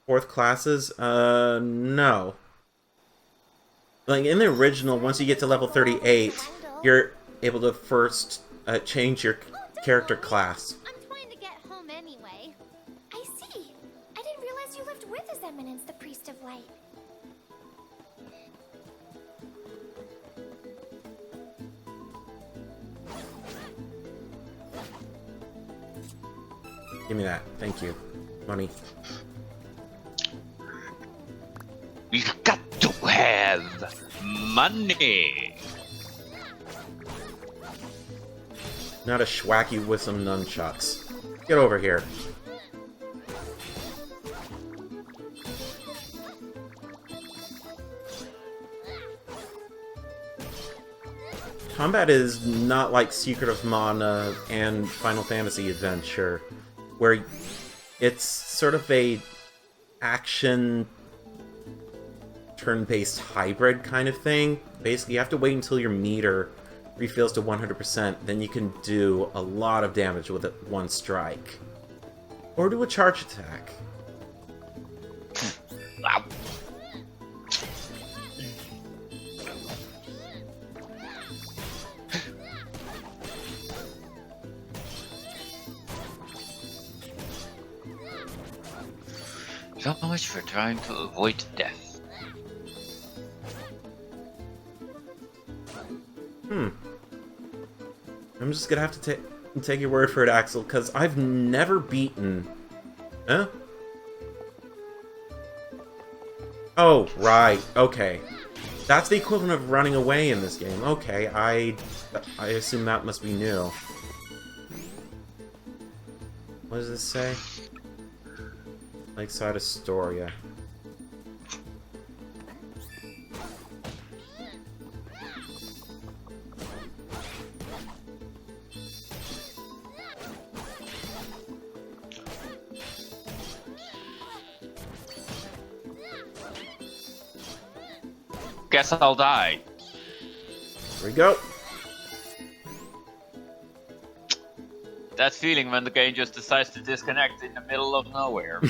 Fourth classes? No. Like, in the original, once you get to level 38, you're able to first change your character class. I'm trying to get home anyway. I see. I didn't realize you lived with His Eminence, the Priest of Light. Give me that. Thank you. Money. We've got to have money. Not a schwacky with some nunchucks. Get over here. Combat is not like Secret of Mana and Final Fantasy Adventure, where it's sort of a action turn-based hybrid kind of thing. Basically, you have to wait until your meter refills to 100%, then you can do a lot of damage with it one strike. Or do a charge attack. Ow. So much for trying to avoid death. I'm just gonna have to take your word for it, Axel, because I've never beaten... Huh? Oh, right. Okay. That's the equivalent of running away in this game. Okay, I assume that must be new. What does this say? Lakeside Astoria. Guess I'll die. Here we go. That feeling when the game just decides to disconnect in the middle of nowhere.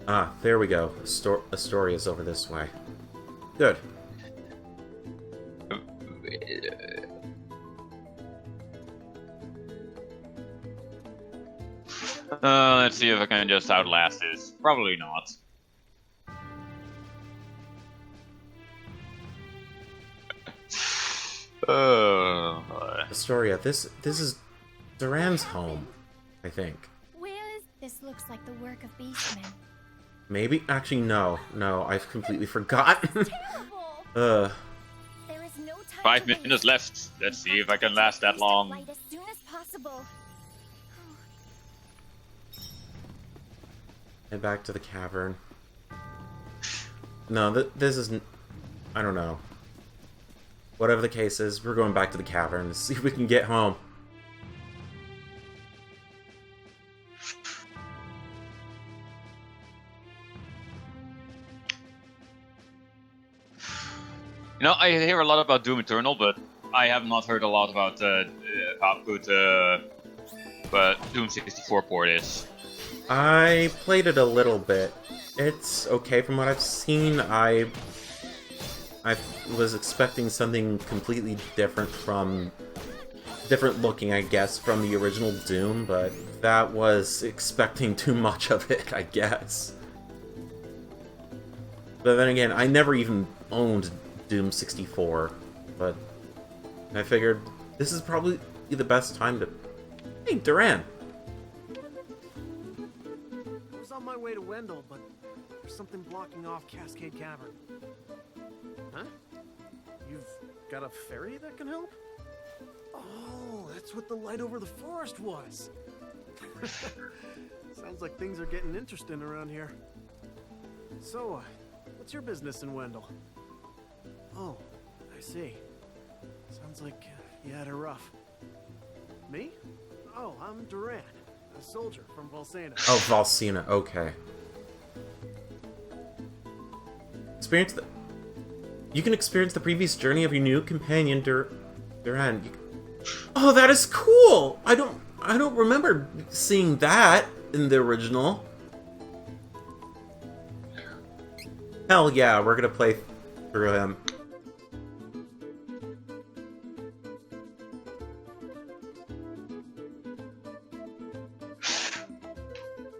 Ah, there we go. Astoria's over this way. Good. Let's see if I can just outlast this. Probably not. Astoria, this is Durant's home, I think. Where is this? Looks like the work of beastmen. Maybe? Actually, no. No, I've completely forgotten. Terrible. There is no time 5 to waste. minutes left. Let's see if I can last that long. Light as soon as possible. Head back to the cavern. No, this isn't... I don't know. Whatever the case is, we're going back to the cavern to see if we can get home. You know, I hear a lot about Doom Eternal, but I have not heard a lot about how good Doom 64 port is. I played it a little bit. It's okay from what I've seen. I was expecting something completely different looking, I guess, from the original Doom, but that was expecting too much of it, I guess. But then again, I never even owned Doom 64, but I figured this is probably the best time to... Hey, Durant! I was on my way to Wendell, but there's something blocking off Cascade Cavern. Huh? You've got a ferry that can help? Oh, that's what the light over the forest was. Sounds like things are getting interesting around here. So, what's your business in Wendell? Oh, I see. Sounds like you had her rough. Me? Oh, I'm Durant, a soldier from Volsena. Oh, Volsena, okay. You can experience the previous journey of your new companion, Durant. Oh, that is cool! I don't remember seeing that in the original. Hell yeah, we're gonna play through him.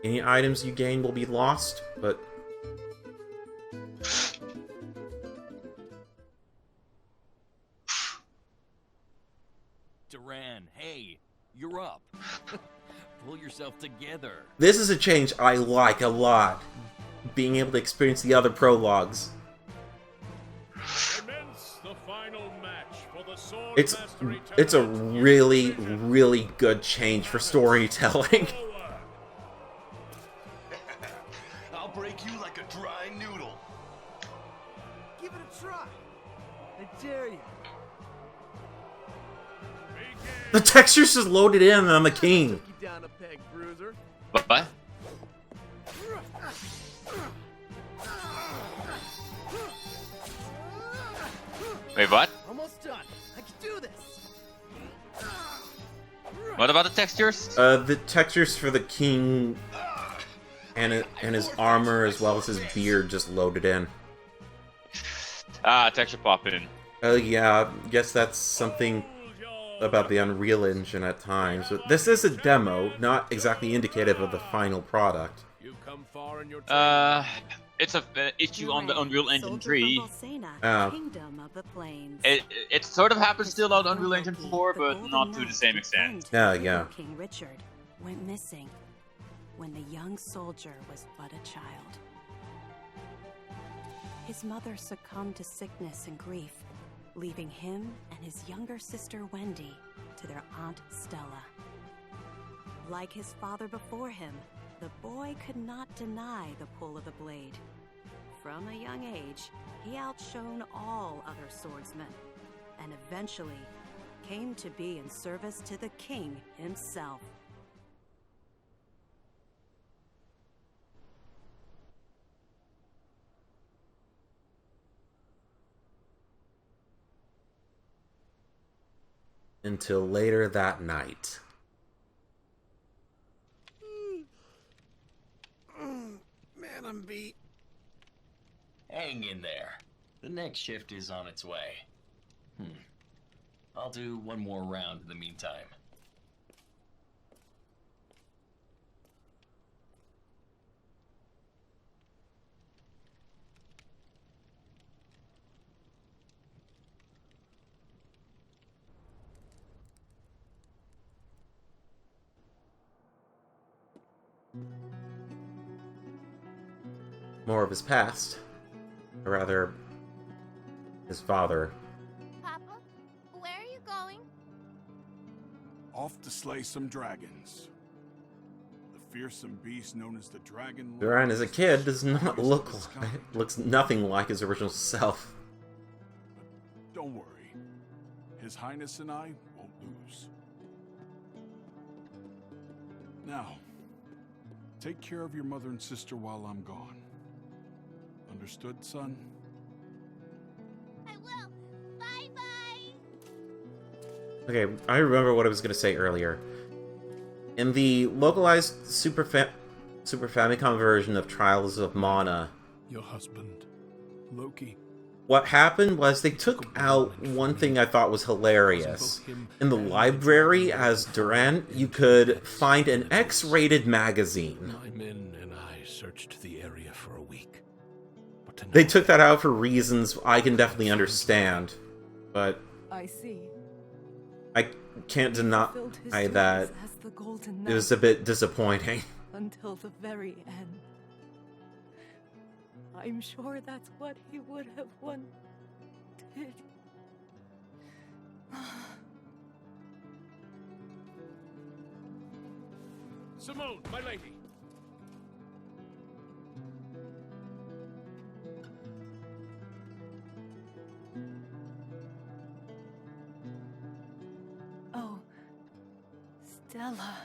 Any items you gain will be lost, but... Duran, hey, you're up. Pull yourself together. This is a change I like a lot. Being able to experience the other prologues. The final match for the sword It's a really, really good change for storytelling. I'll break you like a dry noodle. Give it a try. I dare you. The texture's just loaded in and I'm the king. Took you down a peg, bruiser. What? Wait, what? Almost done. I can do this. What about the textures? The textures for the king and his armor as well as his beard just loaded in. Ah, texture pop in. Oh yeah, I guess that's something about the Unreal Engine at times. But this is a demo, not exactly indicative of the final product. You've come far in your It's a issue on the Unreal Engine 3. Kingdom of the Plains. It sort of happens still on Unreal Engine 4, but not to the same extent. Yeah. King Richard went missing when the young soldier was but a child. His mother succumbed to sickness and grief, leaving him and his younger sister Wendy to their aunt Stella. Like his father before him, the boy could not deny the pull of the blade. From a young age, he outshone all other swordsmen, and eventually came to be in service to the king himself. Until later that night. Man, I'm beat. Hang in there. The next shift is on its way. I'll do one more round in the meantime. More of his past. Or rather, his father. Papa, where are you going? Off to slay some dragons. The fearsome beast known as the Dragon Lord. Durant as a kid does not looks nothing like his original self. Don't worry. His Highness and I won't lose. Now, take care of your mother and sister while I'm gone. Understood, son? I will. Bye-bye. Okay, I remember what I was going to say earlier. In the localized Super Famicom version of Trials of Mana, Your husband, Loki. what happened was they took out one thing I thought was hilarious. In the library, as Durant, you could find an X-rated magazine. My men and I searched the area for a week. But tonight, They took that out for reasons I can definitely understand, but I see. I can't deny that it was a bit disappointing. Until the very end. I'm sure that's what he would have wanted. Simone, my lady. Oh, Stella.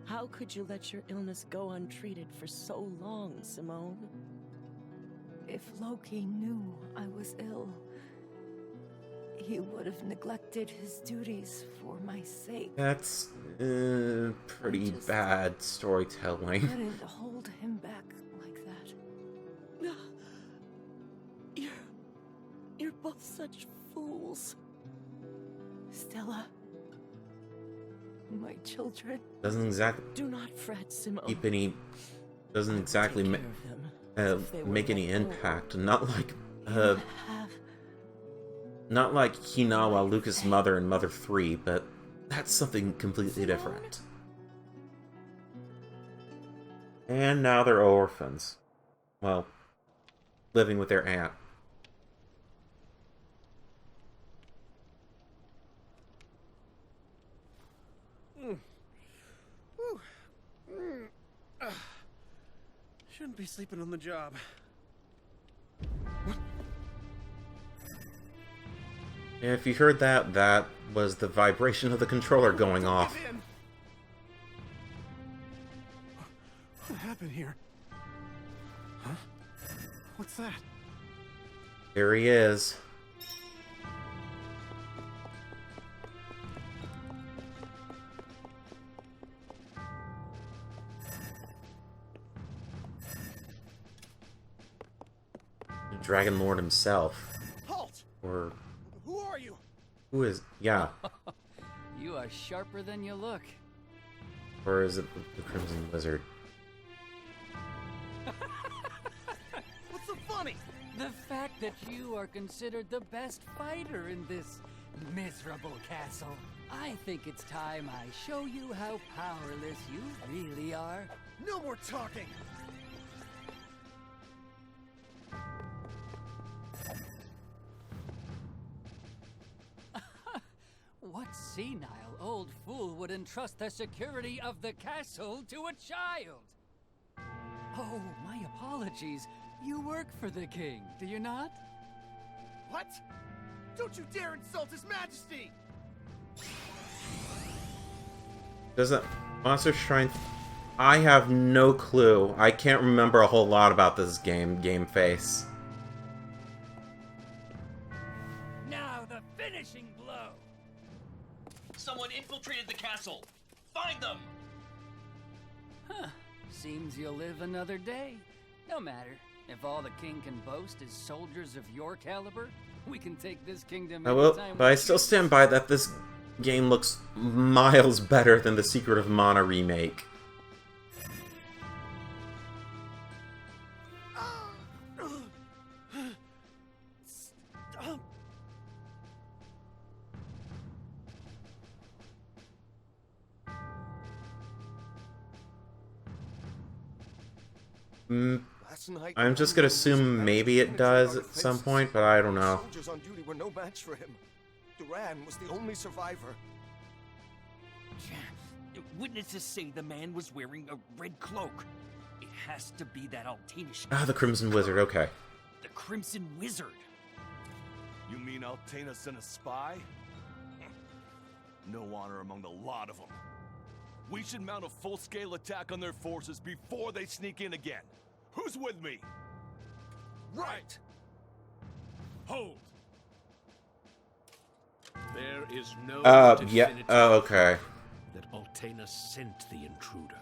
How could you let your illness go untreated for so long, Simone? If Loki knew I was ill, he would have neglected his duties for my sake. That's pretty Just bad storytelling. couldn't hold him back like that. You're both such fools. Stella, my children, Doesn't exactly do not fret, Simone. keep any. Doesn't exactly Take care of them. If they were make any left alone, impact. Not like you have not like Hinawa, Lucas' mother in Mother 3, but that's something completely different. And now they're orphans. Well, living with their aunt. Shouldn't be sleeping on the job. If you heard that, that was the vibration of the controller going off. Give in. What happened here? Huh? What's that? Here he is. The Dragon Lord himself. Halt! Or Who are you? who is... yeah. You are sharper than you look. Or is it the Crimson Wizard? What's so funny? The fact that you are considered the best fighter in this miserable castle. I think it's time I show you how powerless you really are. No more talking! What senile old fool would entrust the security of the castle to a child? Oh, my apologies. You work for the king, do you not? What? Don't you dare insult His Majesty! Does that Monster Shrine... I have no clue. I can't remember a whole lot about this game face. Now the finishing blow! Someone infiltrated the castle! Find them! Huh. Seems you'll live another day. No matter. If all the king can boast is soldiers of your caliber, we can take this kingdom I will, anytime but I we still choose. stand by that this game looks miles better than the Secret of Mana remake. Stop. Last night, I'm just gonna assume maybe it does at some point, but I don't know. Soldiers on duty were no match for him. Duran was the only survivor. Witnesses say the man was wearing a red cloak. It has to be that Altanish. Ah, the Crimson Wizard, okay. The Crimson Wizard. You mean Altena sent a spy? No honor among the lot of them. We should mount a full-scale attack on their forces before they sneak in again. Who's with me? Right! Hold! There is no yeah, definitive okay. that Altena sent the intruder.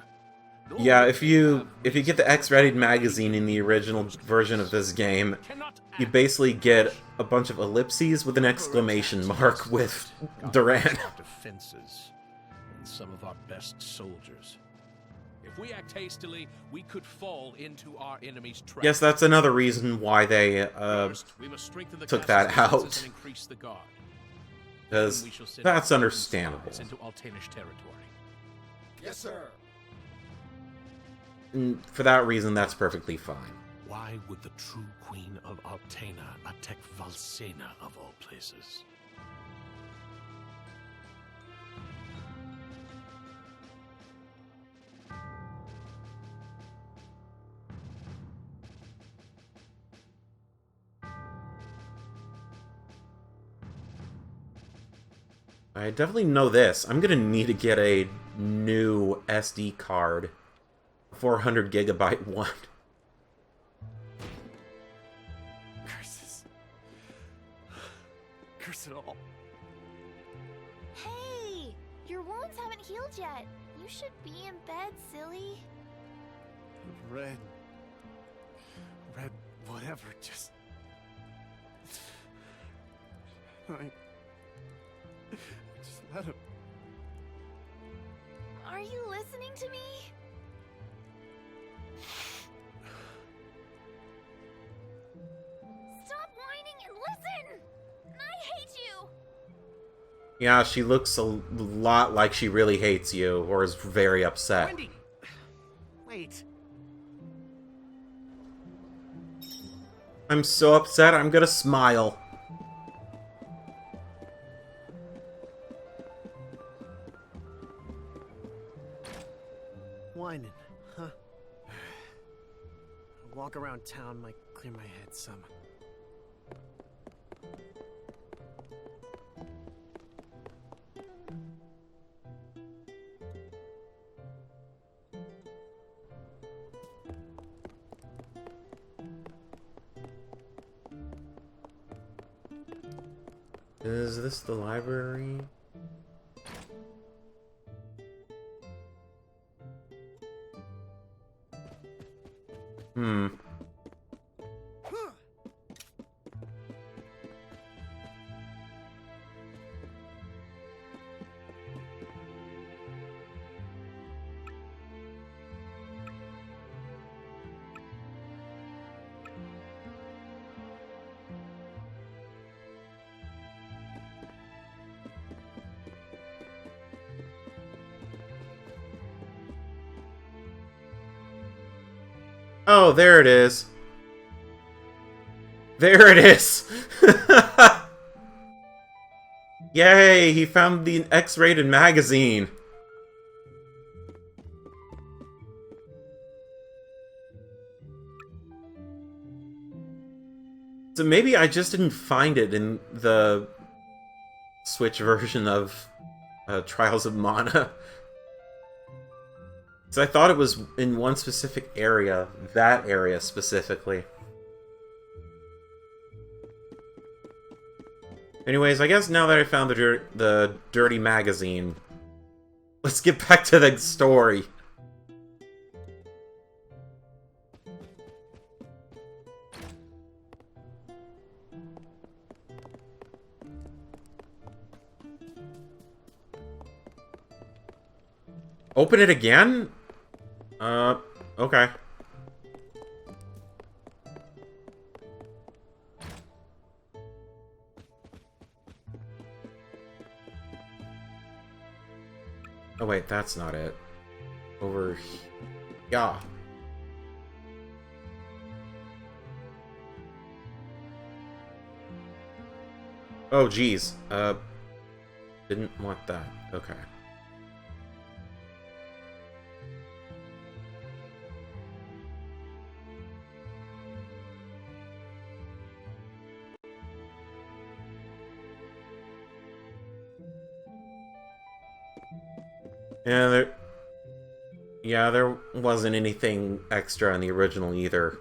Yeah, if you get the Xrated Magazine in the original version of this game, you basically get a bunch of ellipses with an exclamation mark with Durant. Defenses and some of our best soldiers. If we act hastily, we could fall into our enemy's trap. Yes, that's another reason why they First, we must strengthen the took castle's that out. defenses and increase the guard. Because Then we shall send that's our understandable. spies into Altanish territory. Yes, sir. And for that reason, that's perfectly fine. Why would the true queen of Altena attack Valsena of all places? I definitely know this. I'm gonna need to get a new SD card. 400 gigabyte one. Curses. curse it all. Hey! Your wounds haven't healed yet. You should be in bed, silly. Red, whatever, just... Just let him... Are you listening to me? Stop whining and listen! I hate you! Yeah, she looks a lot like she really hates you, or is very upset. Wendy! Wait. I'm so upset, I'm gonna smile. Whining, huh? A walk around town might clear my head some. Is this the library? Hmm. Oh, there it is. There it is! Yay, he found the X-Rated Magazine. So maybe I just didn't find it in the Switch version of Trials of Mana. So I thought it was in one specific area, that area specifically. Anyways, I guess now that I found the dirty magazine, let's get back to the story. Open it again? Okay. Oh wait, that's not it. Over here. Yeah. Oh geez. Didn't want that. Okay. Yeah, there wasn't anything extra in the original either.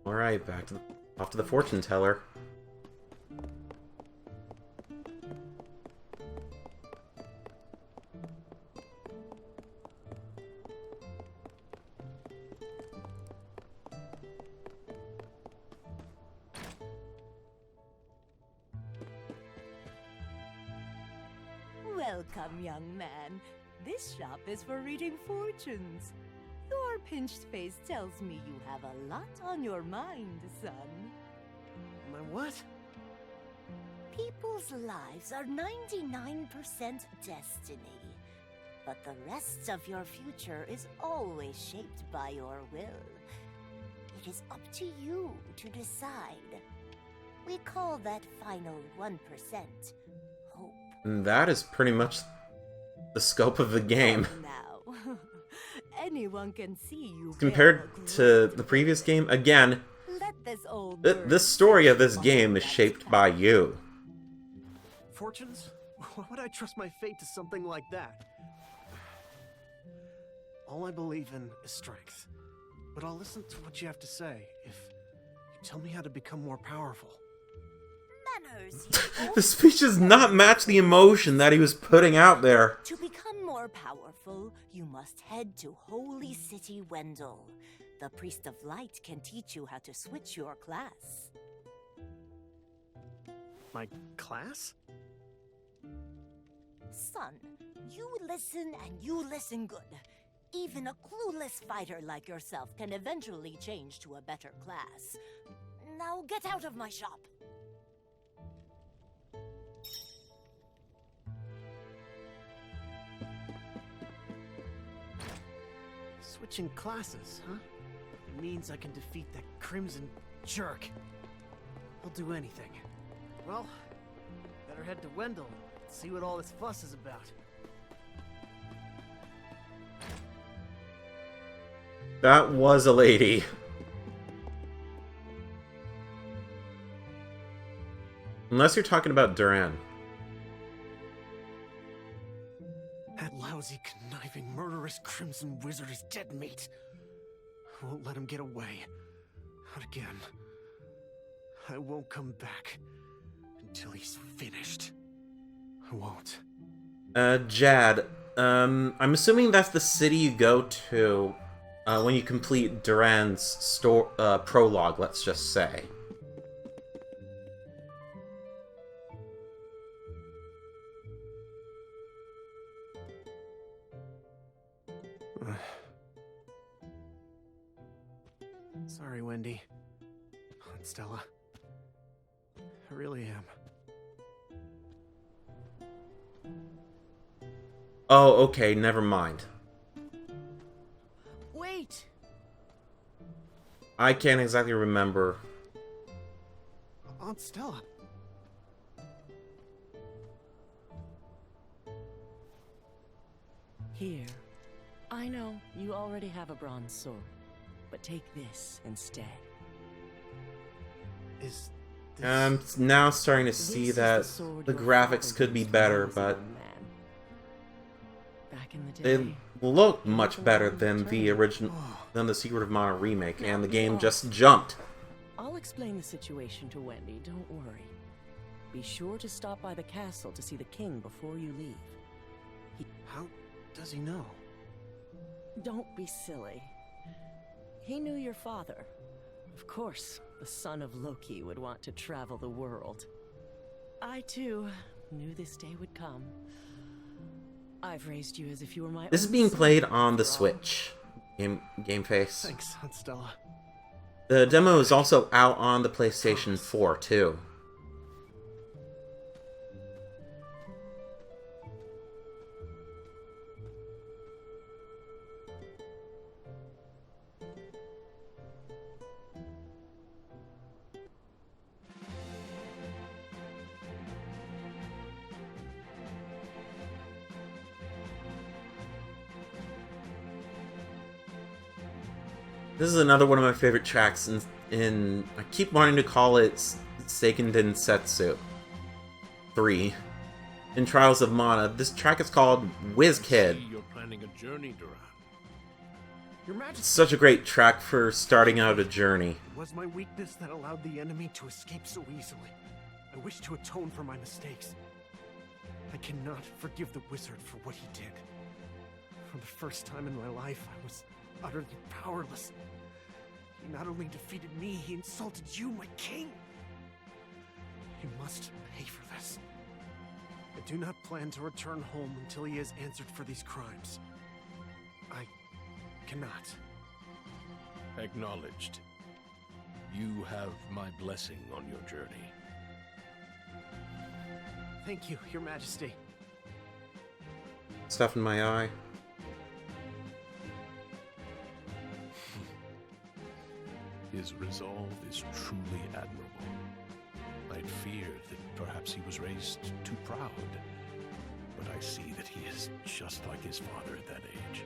Alright, off to the fortune teller. Welcome, young man. This shop is for reading fortunes. Your pinched face tells me you have a lot on your mind, son. My what? People's lives are 99% destiny, but the rest of your future is always shaped by your will. It is up to you to decide. We call that final 1% hope. And that is pretty much the scope of the game. Now, anyone can see you. Compared to the previous game, again, the story of this game is shaped by you. Fortunes? Why would I trust my fate to something like that? All I believe in is strength. But I'll listen to what you have to say if you tell me how to become more powerful. The speech does not match the emotion that he was putting out there. To become more powerful, you must head to Holy City Wendell. The Priest of Light can teach you how to switch your class. My class? Son, you listen and you listen good. Even a clueless fighter like yourself can eventually change to a better class. Now get out of my shop. Switching classes, huh? Means I can defeat that crimson jerk. I'll do anything. Well, better head to Wendell and see what all this fuss is about. That was a lady. Unless you're talking about Durant. That lousy, conniving, murderous Crimson Wizard is dead meat. I won't let him get away. Not again. I won't come back until he's finished. I won't. Jad, I'm assuming that's the city you go to when you complete Durant's store prologue, let's just say. Sorry, Wendy. And Stella. I really am. Oh, okay, never mind. Wait! I can't exactly remember. Aunt Stella. Here. I know you already have a bronze sword, but take this instead. Is I'm now starting to see that the graphics could be better, but they look much better than the original, than the Secret of Mana remake, and the game just jumped. I'll explain the situation to Wendy, don't worry. Be sure to stop by the castle to see the king before you leave. How does he know? Don't be silly. He knew your father. Of course, the son of Loki would want to travel the world. I, too, knew this day would come. I've raised you as if you were my This is own being son, played on the after all. Switch. Game face. Thanks, Aunt Stella. The demo is also out on the PlayStation 4, too. This is another one of my favorite tracks in I keep wanting to call it Seiken Densetsu 3. In Trials of Mana, this track is called Whiz Kid. You're planning a journey, Durant. Your Majesty. Such a great track for starting out a journey. It was my weakness that allowed the enemy to escape so easily. I wish to atone for my mistakes. I cannot forgive the wizard for what he did. For the first time in my life, I was utterly powerless. He not only defeated me, he insulted you, my king. He must pay for this. I do not plan to return home until he has answered for these crimes. I cannot. Acknowledged. You have my blessing on your journey. Thank you, Your Majesty. Stuff in my eye. His resolve is truly admirable. I'd feared that perhaps he was raised too proud, but I see that he is just like his father at that age.